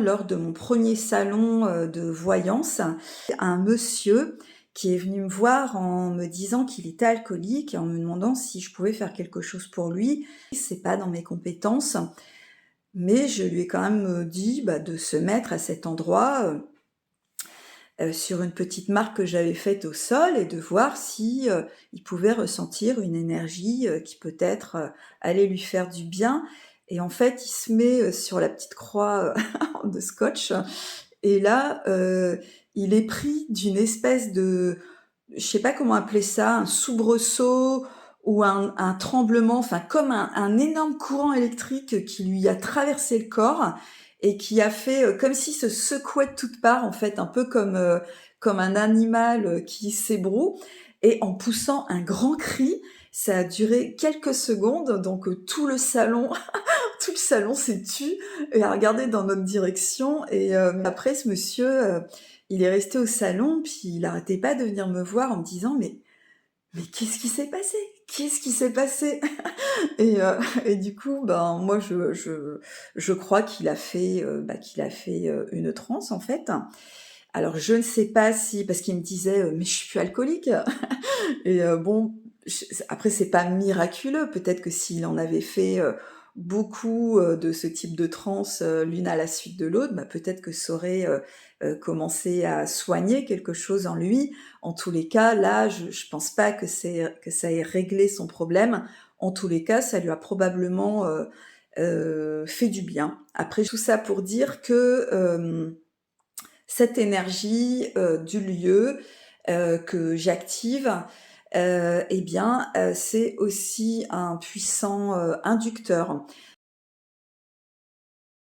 lors de mon premier salon, de voyance, un monsieur qui est venu me voir en me disant qu'il était alcoolique et en me demandant si je pouvais faire quelque chose pour lui. C'est pas dans mes compétences, mais je lui ai quand même, dit, bah, de se mettre à cet endroit, sur une petite marque que j'avais faite au sol et de voir si, il pouvait ressentir une énergie, qui peut-être, allait lui faire du bien. Et en fait, il se met, sur la petite croix, de scotch et là, il est pris d'une espèce de, je sais pas comment appeler ça, un soubresaut ou un tremblement, enfin comme un énorme courant électrique qui lui a traversé le corps et qui a fait, comme s'il se secouait de toutes parts en fait, un peu comme un animal, qui s'ébroue, et en poussant un grand cri. Ça a duré quelques secondes, donc tout le salon tout le salon s'est tu et a regardé dans notre direction. Et après ce monsieur, il est resté au salon, puis il arrêtait pas de venir me voir en me disant: «Mais qu'est-ce qui s'est passé? Qu'est-ce qui s'est passé?» et et du coup, ben, moi je crois qu'il a fait, une transe, en fait. Alors je ne sais pas si, parce qu'il me disait: «Mais je suis plus alcoolique». Et bon, après c'est pas miraculeux, peut-être que s'il en avait fait, beaucoup, de ce type de transe, l'une à la suite de l'autre, bah, peut-être que ça aurait, commencé à soigner quelque chose en lui. En tous les cas, là, je pense pas que ça ait réglé son problème. En tous les cas, ça lui a probablement, fait du bien. Après, tout ça pour dire que, cette énergie, du lieu, que j'active, c'est aussi un puissant, inducteur.